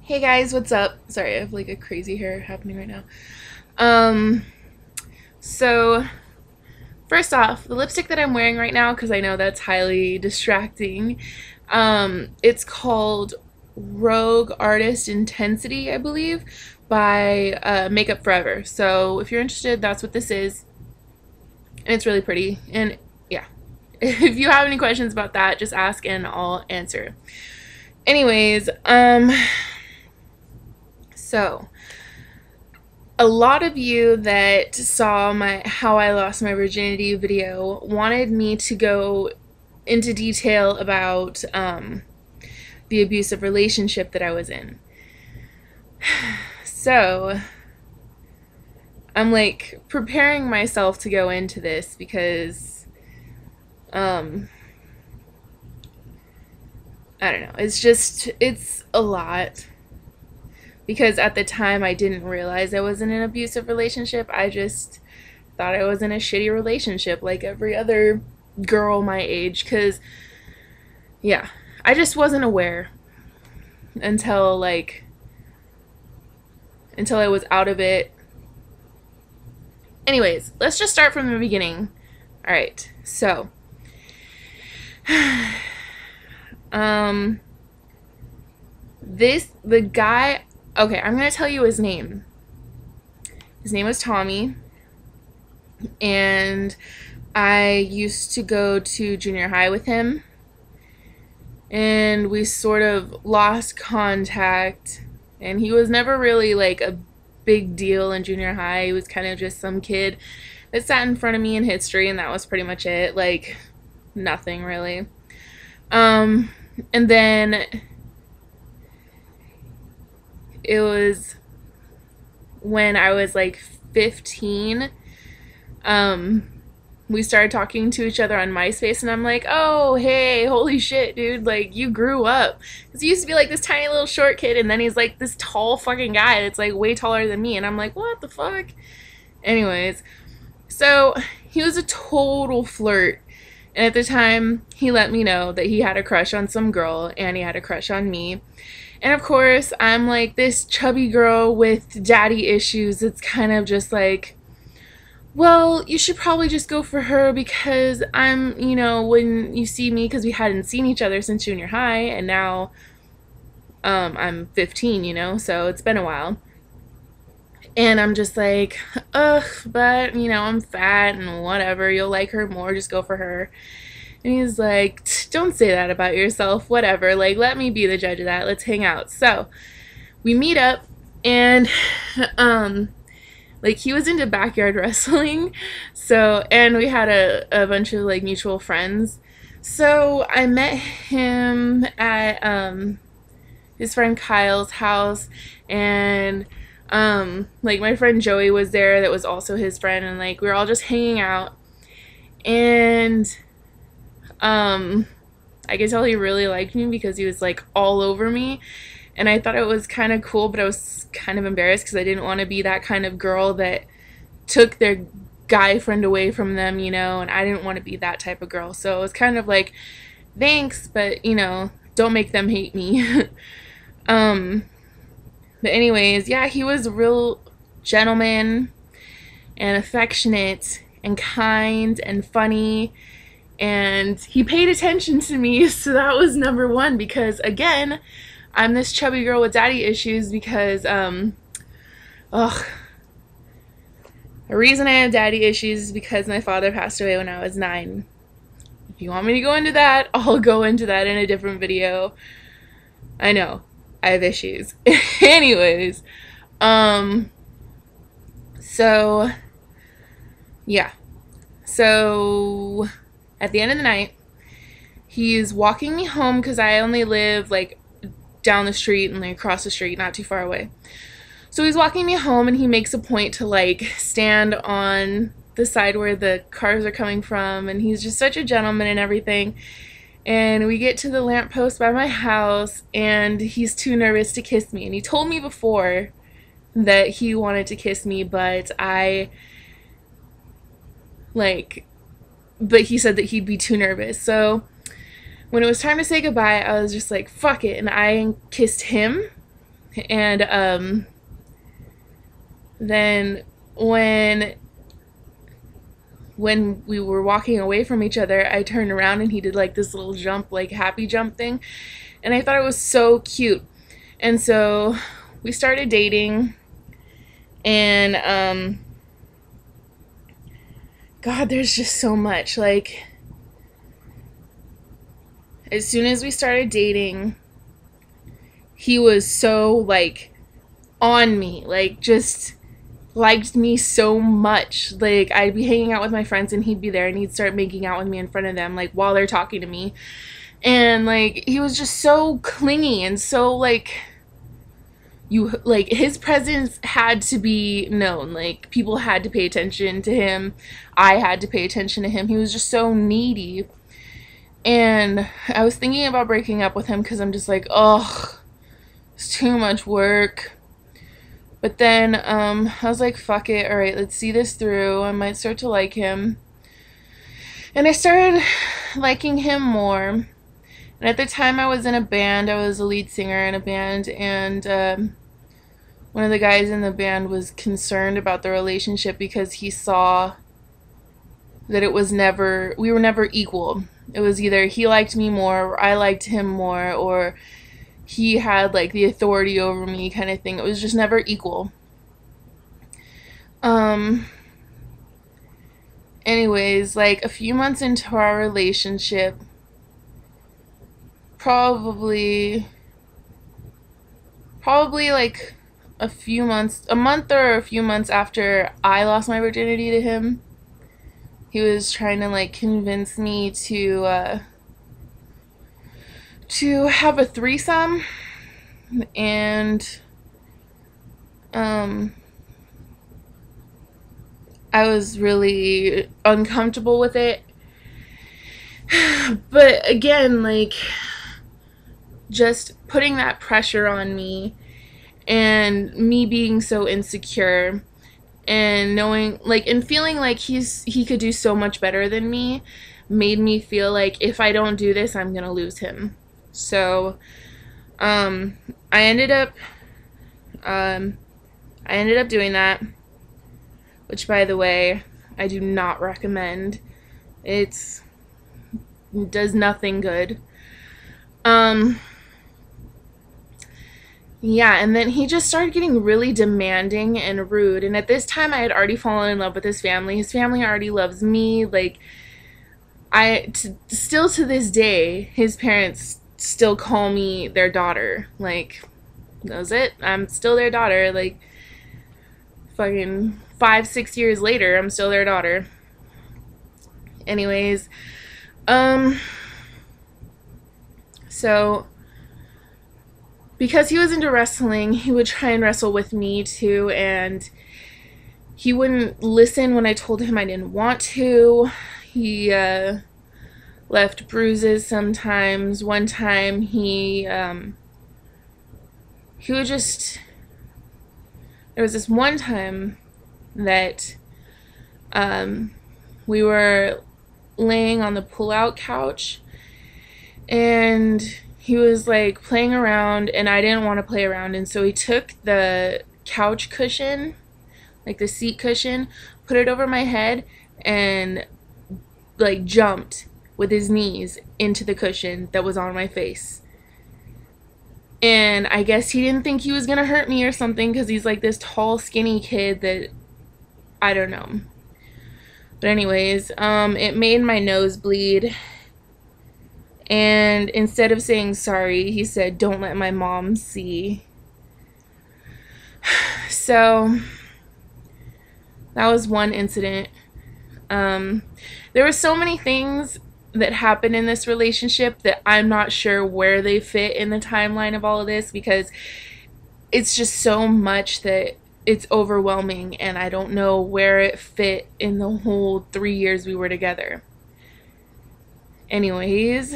Hey guys, what's up? Sorry, I have like a crazy hair happening right now. Um, so first off, the lipstick that I'm wearing right now, because I know that's highly distracting, it's called Rogue Artist Intensity, I believe, by Makeup Forever. So if you're interested, that's what this is, and it's really pretty. And yeah, if you have any questions about that, just ask and I'll answer. Anyways, so a lot of you that saw my how I lost my virginity video wanted me to go into detail about the abusive relationship that I was in. So I'm like preparing myself to go into this because I don't know, it's a lot. Because at the time I didn't realize I was in an abusive relationship. I just thought I was in a shitty relationship like every other girl my age. Because, yeah, I just wasn't aware until I was out of it. Anyways, let's just start from the beginning. Alright, so the guy, okay, I'm gonna tell you his name. His name was Tommy, and I used to go to junior high with him, and we sort of lost contact, and he was never really like a big deal in junior high. He was kind of just some kid that sat in front of me in history, and that was pretty much it. Like, nothing really. And then it was when I was like 15, we started talking to each other on MySpace, and I'm like, oh, hey, holy shit, dude, like, you grew up. Because he used to be like this tiny little short kid, and then he's like this tall fucking guy that's like way taller than me, and I'm like, what the fuck? Anyways, so he was a total flirt, and at the time, he let me know that he had a crush on some girl, and he had a crush on me. And of course, I'm like this chubby girl with daddy issues. It's kind of just like, well, you should probably just go for her because I'm, when you see me, because we hadn't seen each other since junior high, and now I'm 15, so it's been a while. And I'm just like, ugh, but, I'm fat and whatever. You'll like her more. Just go for her. And he's like, don't say that about yourself, whatever. Like, let me be the judge of that. Let's hang out. So we meet up, and like, he was into backyard wrestling. So, and we had a bunch of like mutual friends. So I met him at his friend Kyle's house, and like my friend Joey was there that was also his friend, and like we were all just hanging out, and I could tell he really liked me because he was like all over me, and I thought it was kind of cool, but I was kind of embarrassed because I didn't want to be that kind of girl that took their guy friend away from them, and I didn't want to be that type of girl. So it was kind of like, thanks, but don't make them hate me. But anyways, yeah, he was a real gentleman and affectionate and kind and funny, and he paid attention to me, so that was number one, because again, I'm this chubby girl with daddy issues because the reason I have daddy issues is because my father passed away when I was 9. If you want me to go into that, I'll go into that in a different video. I know, I have issues. Anyways, so yeah, so at the end of the night, he's walking me home because I only live like down the street and like across the street, not too far away. So he's walking me home, and he makes a point to like stand on the side where the cars are coming from, and he's just such a gentleman and everything. And we get to the lamppost by my house, and he's too nervous to kiss me. And he told me before that he wanted to kiss me, but he said that he'd be too nervous. So when it was time to say goodbye, I was just like, fuck it, and I kissed him. And then when we were walking away from each other, I turned around and he did like this little jump, like happy jump thing, and I thought it was so cute. And so we started dating, and God, there's just so much. Like, as soon as we started dating, he was so like on me, like just liked me so much. Like, I'd be hanging out with my friends and he'd be there and he'd start making out with me in front of them, like while they're talking to me. And like, he was just so clingy and so like, like his presence had to be known. Like, people had to pay attention to him. I had to pay attention to him. He was just so needy. And I was thinking about breaking up with him because I'm just like, oh, it's too much work. But then I was like, fuck it, all right, let's see this through. I might start to like him. And I started liking him more. And at the time I was in a band. I was a lead singer in a band, and one of the guys in the band was concerned about the relationship because he saw that we were never equal. It was either he liked me more or I liked him more, or he had like the authority over me kind of thing. It was just never equal. Anyways, like a few months into our relationship, probably like a month or a few months after I lost my virginity to him, he was trying to like convince me to have a threesome, and I was really uncomfortable with it. But again, like, just putting that pressure on me and me being so insecure and knowing like and feeling like he could do so much better than me made me feel like if I don't do this, I'm gonna lose him. So I ended up doing that, which, by the way, I do not recommend. It does nothing good. Yeah, and then he just started getting really demanding and rude. And at this time, I had already fallen in love with his family. His family already loves me. Like, still to this day, his parents still call me their daughter. Like, that's it. I'm still their daughter. Like, fucking 5-6 years later, I'm still their daughter. Anyways, so because he was into wrestling, he would try and wrestle with me too, and he wouldn't listen when I told him I didn't want to. He left bruises sometimes. One time he would just, there was this one time that we were laying on the pull-out couch, and he was like playing around, and I didn't want to play around, and so he took the couch cushion, like the seat cushion, put it over my head, and like jumped with his knees into the cushion that was on my face. And I guess he didn't think he was gonna hurt me or something, because he's like this tall, skinny kid that, I don't know. But anyways, it made my nose bleed. And instead of saying sorry, he said, "Don't let my mom see." So that was one incident. There were so many things that happened in this relationship that I'm not sure where they fit in the timeline of all of this, because it's just so much that it's overwhelming, and I don't know where it fit in the whole 3 years we were together. Anyways,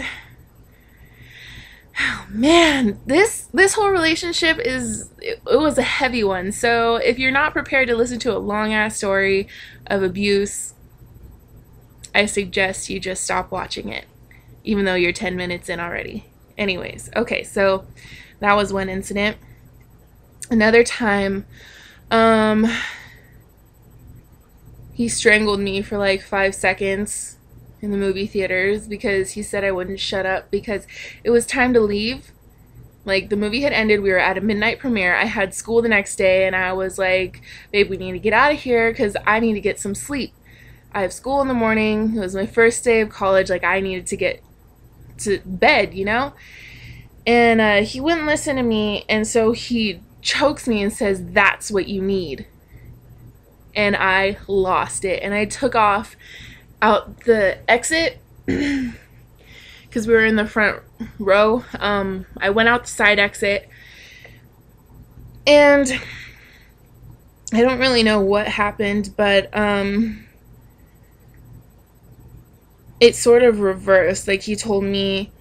oh man, this whole relationship it was a heavy one. So if you're not prepared to listen to a long ass story of abuse, I suggest you just stop watching it, even though you're 10 minutes in already. Anyways, okay, so that was one incident. Another time, um, he strangled me for like 5 seconds in the movie theaters because he said I wouldn't shut up because it was time to leave. Like, the movie had ended, we were at a midnight premiere, I had school the next day, and I was like, babe, we need to get out of here because I need to get some sleep. I have school in the morning, it was my first day of college, like, I needed to get to bed, you know? And he wouldn't listen to me, and so he chokes me and says, that's what you need. And I lost it, and I took off out the exit because we were in the front row. I went out the side exit, and I don't really know what happened, but it sort of reversed. Like, he told me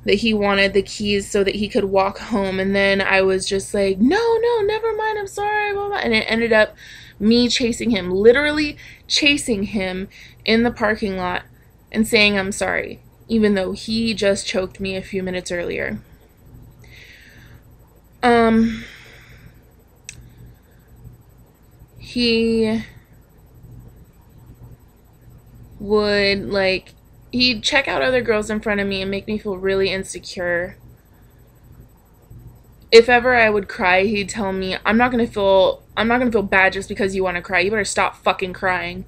that he wanted the keys so that he could walk home, and then I was just like, no, never mind, I'm sorry, blah, blah. And it ended up me chasing him, literally chasing him in the parking lot and saying I'm sorry, even though he just choked me a few minutes earlier. He would, like, he'd check out other girls in front of me and make me feel really insecure. If ever I would cry, he'd tell me, I'm not gonna feel bad just because you want to cry. You better stop fucking crying.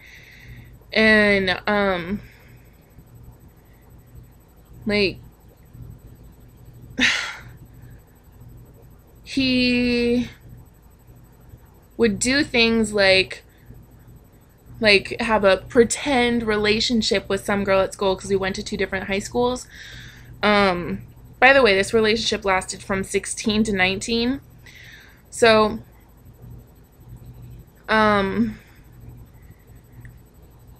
And like, he would do things like have a pretend relationship with some girl at school because we went to 2 different high schools. By the way, this relationship lasted from 16 to 19. So,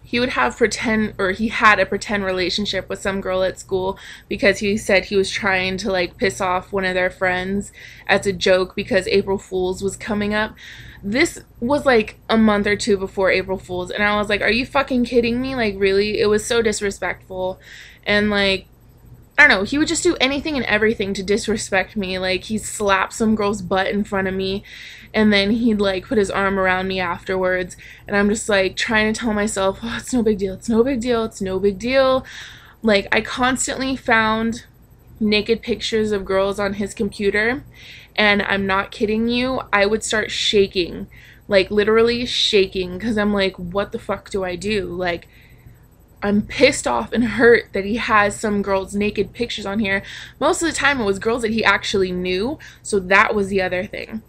he would have pretend, or he had a pretend relationship with some girl at school because he said he was trying to, like, piss off one of their friends as a joke because April Fool's was coming up. This was like a month or 2 before April Fool's, and I was like, are you fucking kidding me? Like, really? It was so disrespectful. And, like, I don't know, he would just do anything and everything to disrespect me. Like, he'd slap some girl's butt in front of me, and then he'd, like, put his arm around me afterwards, and I'm just, like, trying to tell myself, oh, it's no big deal, it's no big deal, it's no big deal. Like, I constantly found naked pictures of girls on his computer, and I'm not kidding you, I would start shaking, like, literally shaking, because I'm like, what the fuck do I do? Like, I'm pissed off and hurt that he has some girls' naked pictures on here. Most of the time it was girls that he actually knew, so that was the other thing.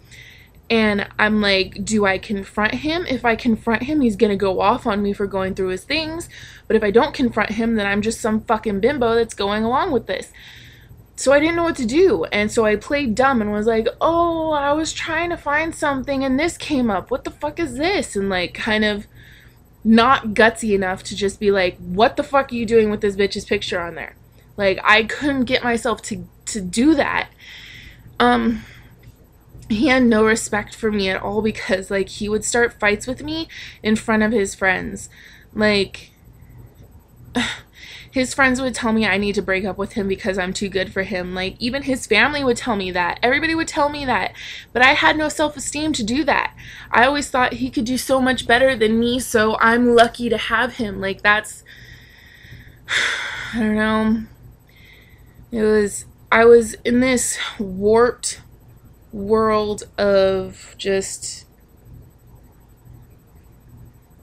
And I'm like, do I confront him? If I confront him, he's gonna go off on me for going through his things. But if I don't confront him, then I'm just some fucking bimbo that's going along with this. So I didn't know what to do. And so I played dumb and was like, oh, I was trying to find something and this came up. What the fuck is this? And, like, kind of not gutsy enough to just be like, what the fuck are you doing with this bitch's picture on there? Like, I couldn't get myself to do that. He had no respect for me at all because, like, he would start fights with me in front of his friends. Like, his friends would tell me I need to break up with him because I'm too good for him. Like, even his family would tell me that. Everybody would tell me that. But I had no self-esteem to do that. I always thought he could do so much better than me, so I'm lucky to have him. Like, that's... I don't know. I was in this warped world of just...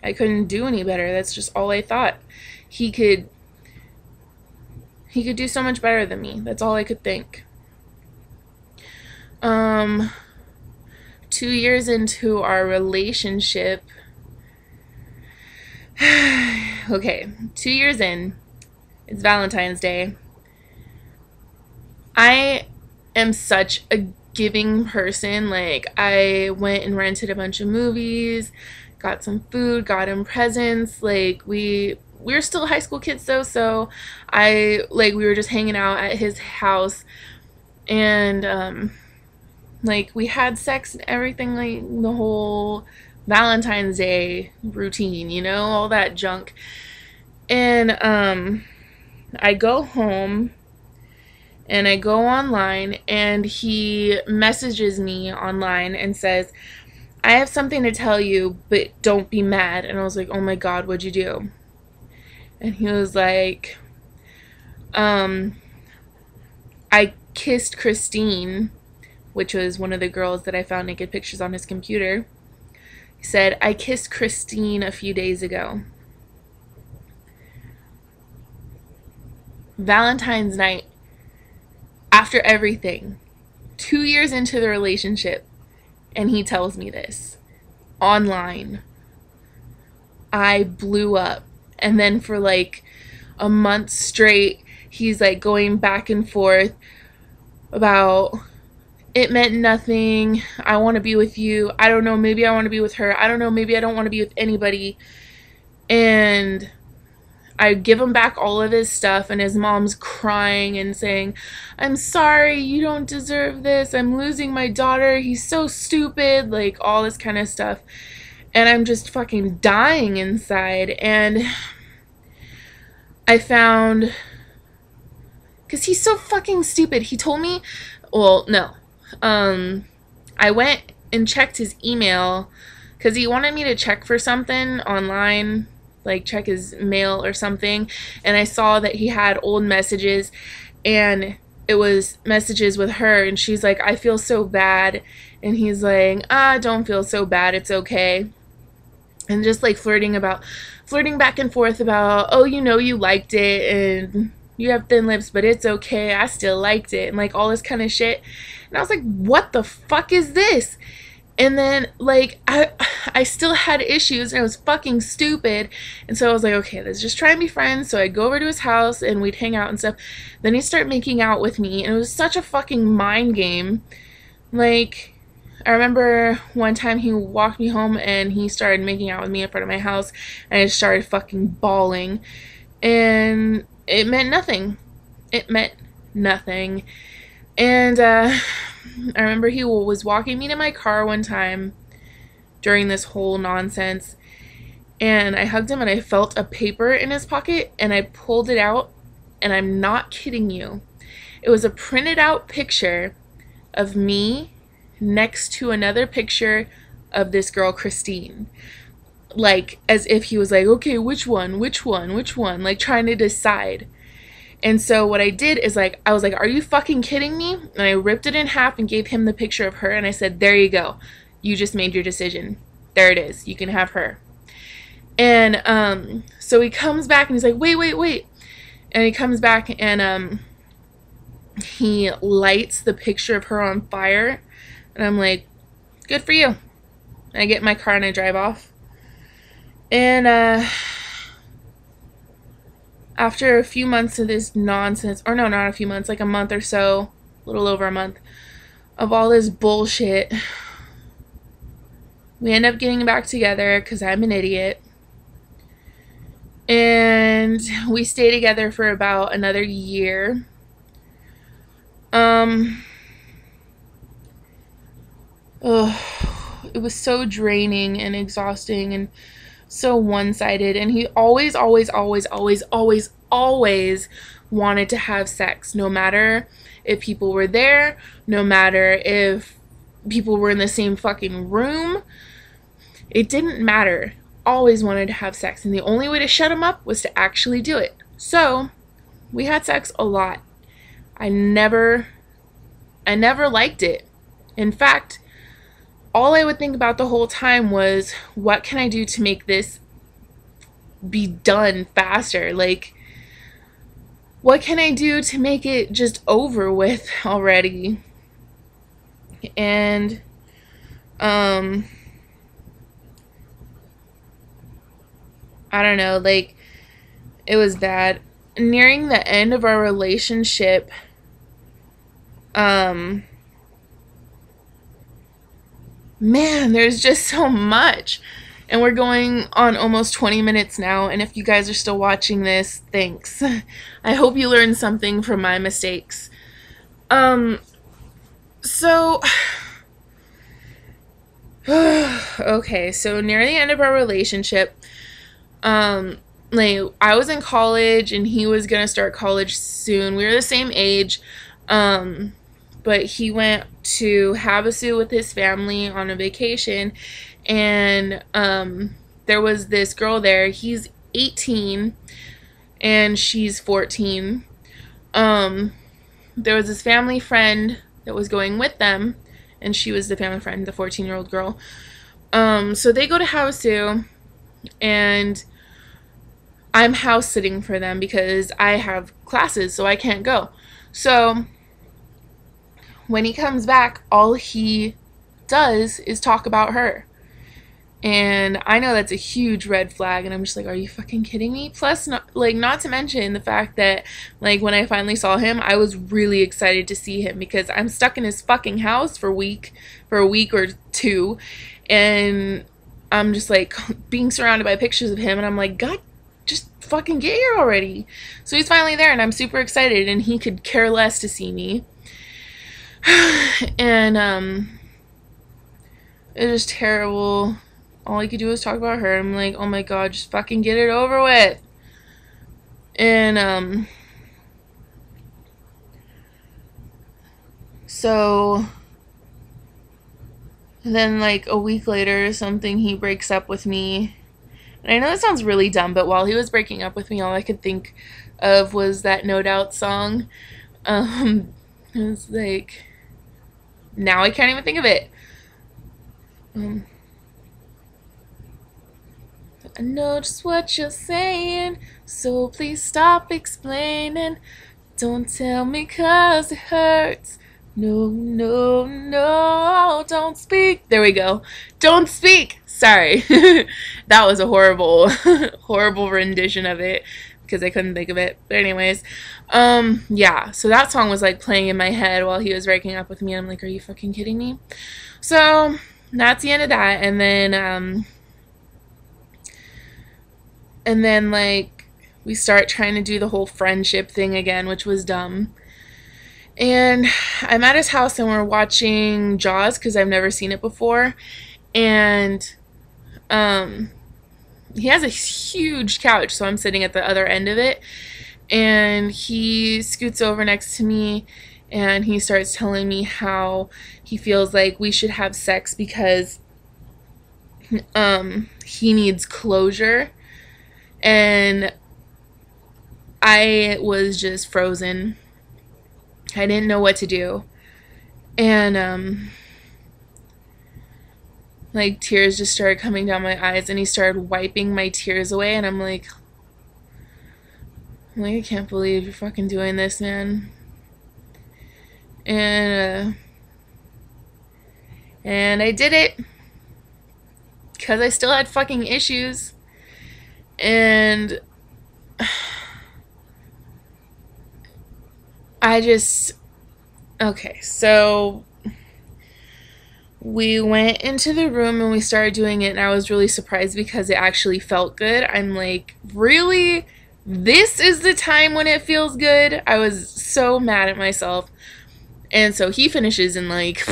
I couldn't do any better. That's just all I thought. He could do so much better than me. That's all I could think. 2 years into our relationship, okay, 2 years in, it's Valentine's Day. I am such a giving person. Like, I went and rented a bunch of movies, got some food, got him presents. Like, we were still high school kids though, so we were just hanging out at his house, and like, we had sex and everything, like the whole Valentine's Day routine, you know, all that junk. And I go home, And I go online, and he messages me online and says, I have something to tell you, but don't be mad. And I was like, oh my God, what'd you do? And he was like, I kissed Christine, which was one of the girls that I found naked pictures on his computer. He said, I kissed Christine a few days ago. Valentine's night, after everything, 2 years into the relationship, and he tells me this online. I blew up. And then for like a month straight, he's like going back and forth about, it meant nothing, I want to be with you, I don't know, maybe I want to be with her, I don't know, maybe I don't want to be with anybody. And I give him back all of his stuff, and his mom's crying and saying, I'm sorry, you don't deserve this, I'm losing my daughter, he's so stupid, like all this kind of stuff. And I'm just fucking dying inside. And I found, because he's so fucking stupid, he told me, well, no, I went and checked his email because he wanted me to check for something online, like check his mail or something, and I saw that he had old messages, and it was messages with her, and she's like, I feel so bad, and he's like, don't feel so bad, it's okay. And just like flirting back and forth about, oh, you know, you liked it, and you have thin lips, but it's okay, I still liked it, and like all this kind of shit. And I was like, what the fuck is this? And then like I still had issues, and it was fucking stupid. And so I was like, okay, let's just try and be friends. So I'd go over to his house and we'd hang out and stuff. Then he'd start making out with me, and it was such a fucking mind game. Like, I remember one time he walked me home and he started making out with me in front of my house, and I just started fucking bawling. And it meant nothing. It meant nothing. And I remember he was walking me to my car one time during this whole nonsense, and I hugged him, and I felt a paper in his pocket, and I pulled it out, and I'm not kidding you. It was a printed out picture of me next to another picture of this girl, Christine. Like, as if he was like, okay, which one, like trying to decide. And so what I did is, like, I was like, are you fucking kidding me? And I ripped it in half and gave him the picture of her, and I said, there you go. You just made your decision. There it is. You can have her. And so he comes back and he's like, wait. And he comes back and he lights the picture of her on fire. And I'm like, good for you. And I get in my car and I drive off. And after a few months of this nonsense, or no, not a few months, like a month or so, a little over a month, of all this bullshit, we end up getting back together because I'm an idiot. And we stay together for about another year. It was so draining and exhausting and so one-sided, and he always wanted to have sex, no matter if people were there, no matter if people were in the same fucking room. It didn't matter. Always wanted to have sex, and the only way to shut him up was to actually do it. So we had sex a lot. I never liked it. In fact, all I would think about the whole time was, what can I do to make this be done faster? Like, what can I do to make it just over with already? And I don't know, like, it was bad. Nearing the end of our relationship, man, there's just so much. And we're going on almost 20 minutes now, and if you guys are still watching this, thanks. I hope you learned something from my mistakes. Okay, so near the end of our relationship, like, I was in college and he was gonna start college soon. We were the same age. But he went to Havasu with his family on a vacation, and there was this girl there. He's 18 and she's 14. There was this family friend that was going with them, and she was the family friend, the 14-year-old girl. So they go to Havasu, and I'm house sitting for them because I have classes, so I can't go. So when he comes back, all he does is talk about her. And I know that's a huge red flag, and I'm just like, are you fucking kidding me? Plus, not to mention the fact that, like, when I finally saw him, I was really excited to see him because I'm stuck in his fucking house for a week or two, and I'm just like being surrounded by pictures of him, and I'm like, God, just fucking get here already. So he's finally there, and I'm super excited, and he could care less to see me. And it was just terrible. All he could do was talk about her. I'm like, oh my God, just fucking get it over with. And so then like a week later or something, he breaks up with me. And I know that sounds really dumb, but while he was breaking up with me, all I could think of was that No Doubt song. It was like, now I can't even think of it. I know just what you're saying, so please stop explaining. Don't tell me 'cause it hurts. No, no, no, don't speak. There we go. Don't speak. Sorry. That was a horrible, horrible rendition of it because I couldn't think of it. But anyways, yeah, so that song was like playing in my head while he was breaking up with me. I'm like, are you fucking kidding me? So that's the end of that. And then like we start trying to do the whole friendship thing again, which was dumb. And I'm at his house and we're watching Jaws because I've never seen it before. And he has a huge couch, so I'm sitting at the other end of it. And he scoots over next to me and he starts telling me how he feels like we should have sex because he needs closure. And I was just frozen. I didn't know what to do. And like tears just started coming down my eyes, and he started wiping my tears away, and I'm like, I can't believe you're fucking doing this, man. And I did it because I still had fucking issues. And okay, so we went into the room and we started doing it, and I was really surprised because it actually felt good. I'm like, really? This is the time when it feels good? I was so mad at myself. And so he finishes in like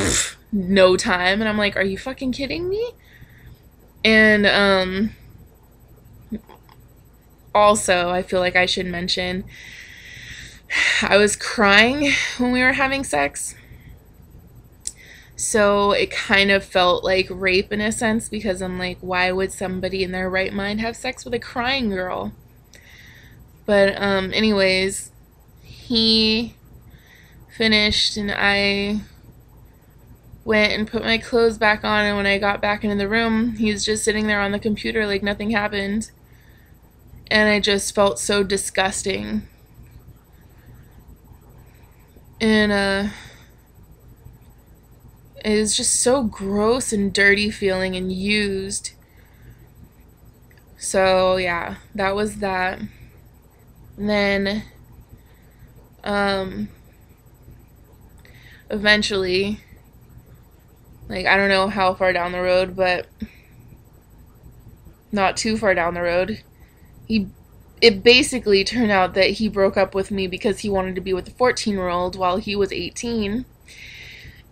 no time, and I'm like, are you fucking kidding me? And also, I feel like I should mention, I was crying when we were having sex. So it kind of felt like rape in a sense, because I'm like, why would somebody in their right mind have sex with a crying girl? But anyways, he finished and I went and put my clothes back on, and when I got back into the room, he was just sitting there on the computer like nothing happened. And I just felt so disgusting. And it was just so gross and dirty feeling and used. So yeah, that was that. And then eventually, like, I don't know how far down the road, but not too far down the road, it basically turned out that he broke up with me because he wanted to be with a 14-year-old while he was 18.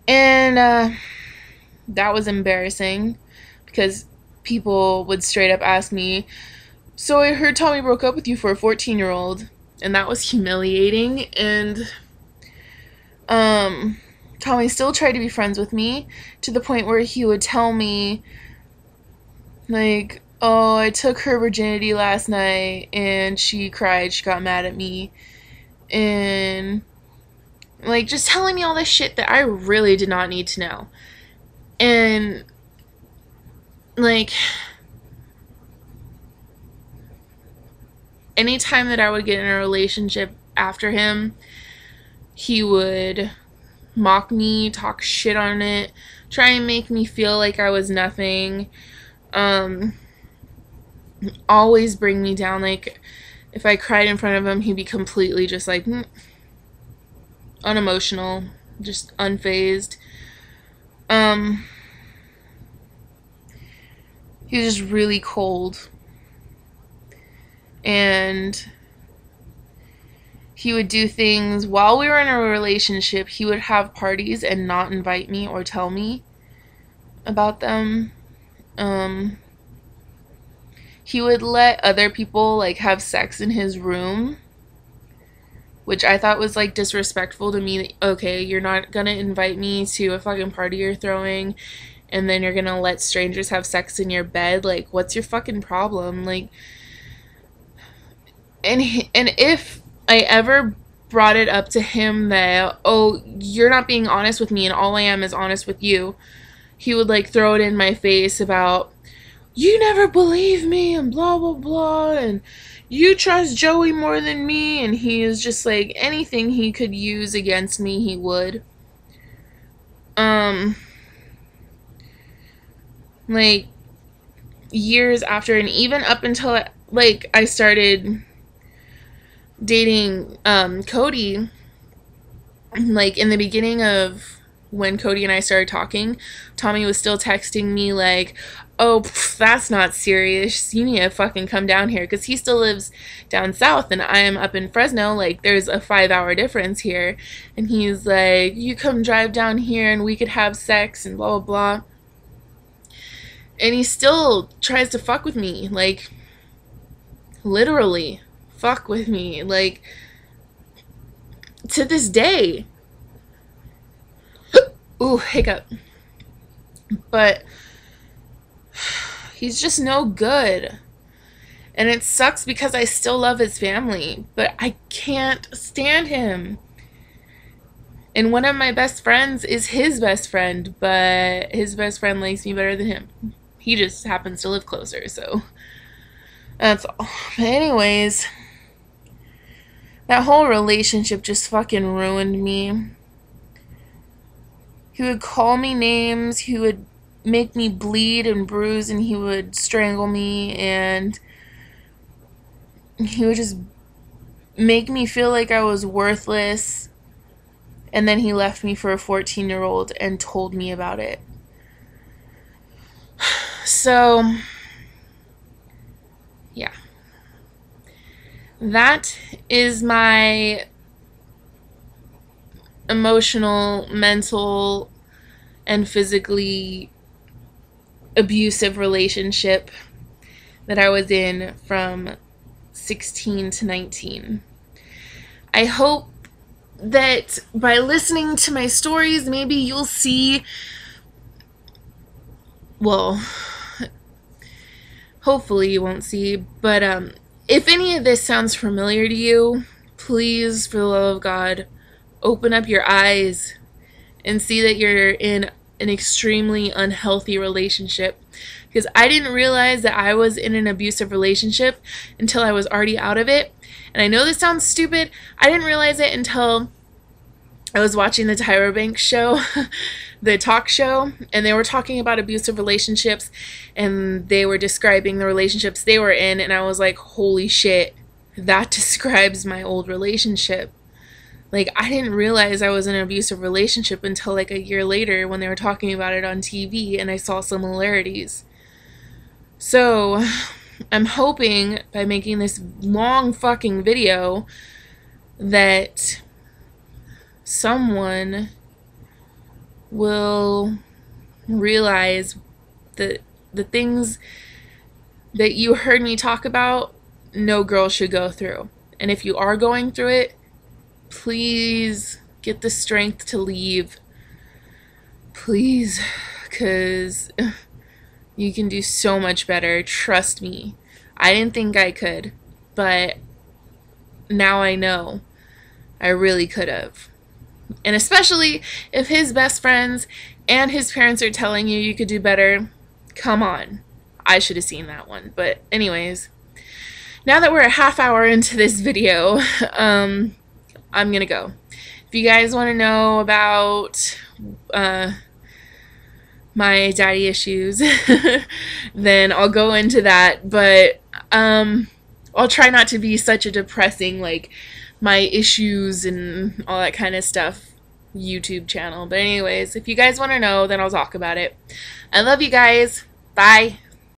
And that was embarrassing because people would straight up ask me, so I heard Tommy broke up with you for a 14-year-old. And that was humiliating. And Tommy still tried to be friends with me to the point where he would tell me, like, oh, I took her virginity last night and she cried, she got mad at me, and like just telling me all this shit that I really did not need to know. And like anytime that I would get in a relationship after him, he would mock me, talk shit on it, try and make me feel like I was nothing. Always bring me down. Like if I cried in front of him, he'd be completely just like unemotional, just unfazed. He was just really cold. And he would do things while we were in a relationship. He would have parties and not invite me or tell me about them. He would let other people like have sex in his room, which I thought was like disrespectful to me. Okay, you're not gonna invite me to a fucking party you're throwing, and then you're gonna let strangers have sex in your bed. Like, what's your fucking problem? Like, and if I ever brought it up to him that, oh, you're not being honest with me and all I am is honest with you, he would like throw it in my face about, you never believe me and blah blah blah, and you trust Joey more than me, and he is just like anything he could use against me he would. Like years after, and even up until like I started dating Cody, like in the beginning of when Cody and I started talking, Tommy was still texting me like, oh, that's not serious, you need to fucking come down here, because he still lives down south and I am up in Fresno. Like there's a 5-hour difference here, and he's like, you come drive down here and we could have sex and blah blah blah. And he still tries to fuck with me, like literally fuck with me, like to this day. Ooh, hiccup. But he's just no good. And it sucks because I still love his family, but I can't stand him. And one of my best friends is his best friend, but his best friend likes me better than him. He just happens to live closer, so that's all. But anyways, that whole relationship just fucking ruined me. He would call me names, he would make me bleed and bruise, and he would strangle me, and he would just make me feel like I was worthless. And then he left me for a 14-year-old and told me about it. So, yeah. That is my emotional, mental, and physically abusive relationship that I was in from 16 to 19. I hope that by listening to my stories, maybe you'll see, well, hopefully you won't see, but if any of this sounds familiar to you, please, for the love of God, open up your eyes and see that you're in an extremely unhealthy relationship. Because I didn't realize that I was in an abusive relationship until I was already out of it. And I know this sounds stupid. I didn't realize it until I was watching the Tyra Banks show, the talk show, and they were talking about abusive relationships, and they were describing the relationships they were in, and I was like, holy shit, that describes my old relationship. Like, I didn't realize I was in an abusive relationship until like a year later when they were talking about it on TV, and I saw similarities. So, I'm hoping by making this long fucking video that someone will realize that the things that you heard me talk about, no girl should go through. And if you are going through it, please get the strength to leave. Please, because you can do so much better. Trust me. I didn't think I could, but now I know I really could have. And especially if his best friends and his parents are telling you could do better, come on. I should have seen that one. But anyways, now that we're a half hour into this video, I'm going to go. If you guys want to know about my daddy issues, then I'll go into that. But I'll try not to be such a depressing, like, my issues and all that kind of stuff YouTube channel. But anyways, if you guys want to know, then I'll talk about it. I love you guys. Bye.